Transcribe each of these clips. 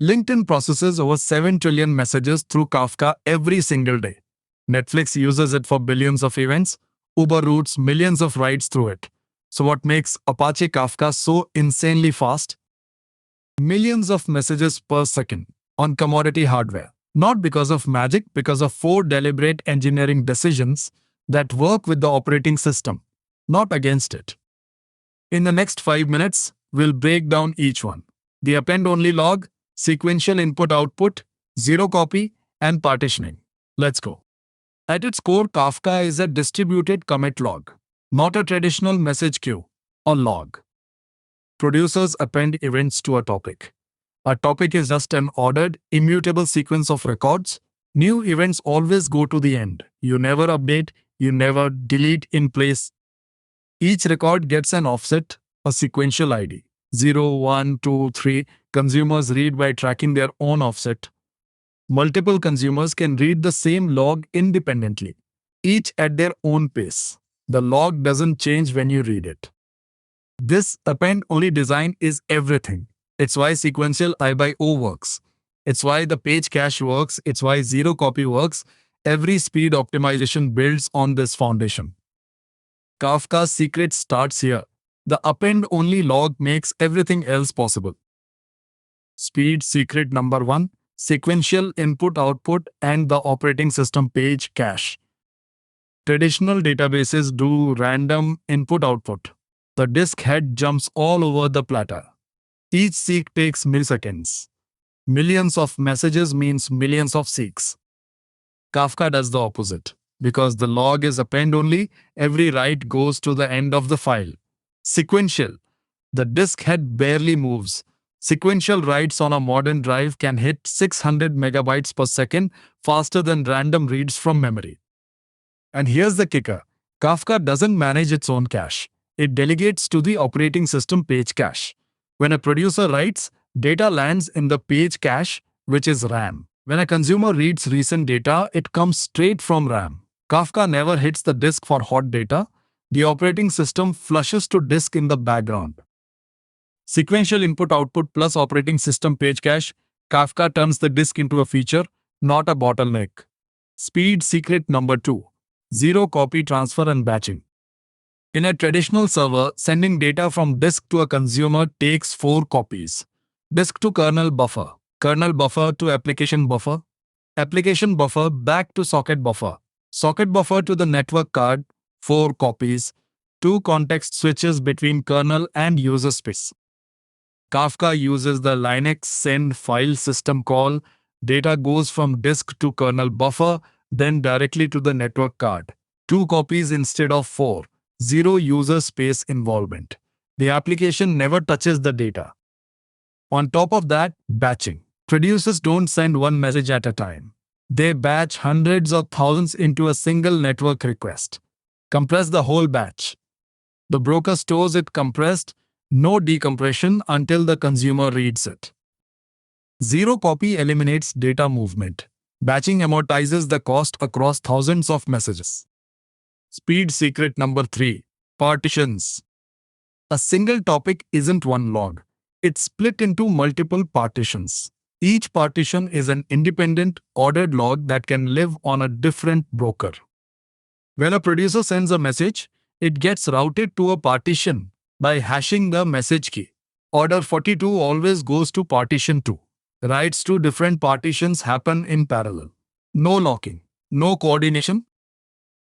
LinkedIn processes over 7 trillion messages through Kafka every single day. Netflix uses it for billions of events. Uber routes millions of rides through it. So what makes Apache Kafka so insanely fast? Millions of messages per second on commodity hardware. Not because of magic, because of 4 deliberate engineering decisions that work with the operating system, not against it. In the next 5 minutes, we'll break down each one. The append-only log, sequential input-output, zero copy, and partitioning. Let's go. At its core, Kafka is a distributed commit log, not a traditional message queue or log. Producers append events to a topic. A topic is just an ordered, immutable sequence of records. New events always go to the end. You never update, you never delete in place. Each record gets an offset, a sequential ID. 0, 1, 2, 3. Consumers read by tracking their own offset. Multiple consumers can read the same log independently, each at their own pace. The log doesn't change when you read it. This append-only design is everything. It's why sequential I by O works. It's why the page cache works. It's why zero copy works. Every speed optimization builds on this foundation. Kafka's secret starts here. The append-only log makes everything else possible. Speed secret number 1. Sequential input-output and the operating system page cache. Traditional databases do random input-output. The disk head jumps all over the platter. Each seek takes milliseconds. Millions of messages means millions of seeks. Kafka does the opposite. Because the log is append-only, every write goes to the end of the file. Sequential. The disk head barely moves. Sequential writes on a modern drive can hit 600 megabytes per second faster than random reads from memory. And here's the kicker. Kafka doesn't manage its own cache. It delegates to the operating system page cache. When a producer writes, data lands in the page cache, which is RAM. When a consumer reads recent data, it comes straight from RAM. Kafka never hits the disk for hot data. The operating system flushes to disk in the background. Sequential input-output plus operating system page cache, Kafka turns the disk into a feature, not a bottleneck. Speed secret number 2. Zero copy transfer and batching. In a traditional server, sending data from disk to a consumer takes 4 copies. Disk to kernel buffer to application buffer back to socket buffer to the network card, 4 copies, 2 context switches between kernel and user space. Kafka uses the Linux sendfile system call. Data goes from disk to kernel buffer, then directly to the network card. 2 copies instead of 4. Zero user space involvement. The application never touches the data. On top of that, batching. Producers don't send one message at a time. They batch hundreds of thousands into a single network request. Compress the whole batch. The broker stores it compressed, no decompression until the consumer reads it. Zero copy eliminates data movement. Batching amortizes the cost across thousands of messages. Speed secret number 3. Partitions. A single topic isn't one log. It's split into multiple partitions. Each partition is an independent, ordered log that can live on a different broker. When a producer sends a message, it gets routed to a partition by hashing the message key. Order 42 always goes to partition 2. Writes to different partitions happen in parallel. No locking, no coordination.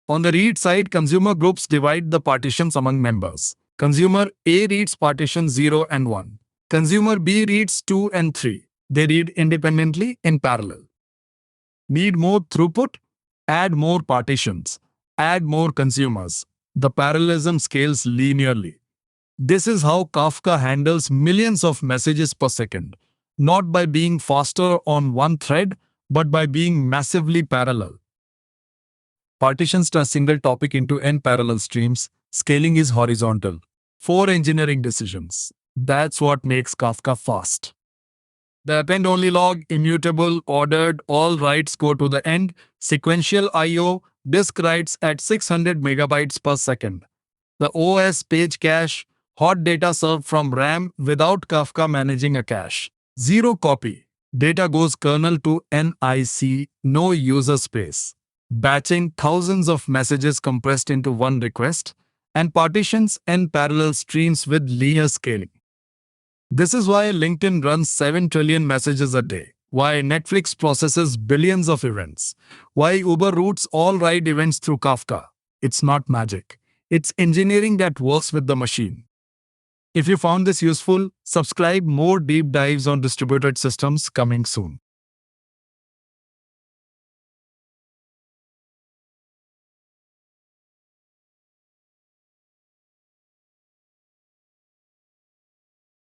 On the read side, consumer groups divide the partitions among members. Consumer A reads partition 0 and 1. Consumer B reads 2 and 3. They read independently in parallel. Need more throughput? Add more partitions. Add more consumers. The parallelism scales linearly. This is how Kafka handles millions of messages per second. Not by being faster on one thread, but by being massively parallel. Partitions turn a single topic into n parallel streams. Scaling is horizontal. 4 engineering decisions. That's what makes Kafka fast. The append-only log, immutable, ordered, all writes go to the end. Sequential I/O, disk writes at 600 megabytes per second. The OS page cache, hot data served from RAM without Kafka managing a cache. Zero copy. Data goes kernel to NIC, no user space. Batching thousands of messages compressed into one request, and partitions and parallel streams with linear scaling. This is why LinkedIn runs 7 trillion messages a day, why Netflix processes billions of events, why Uber routes all ride events through Kafka. It's not magic. It's engineering that works with the machine. If you found this useful, subscribe. More deep dives on distributed systems coming soon.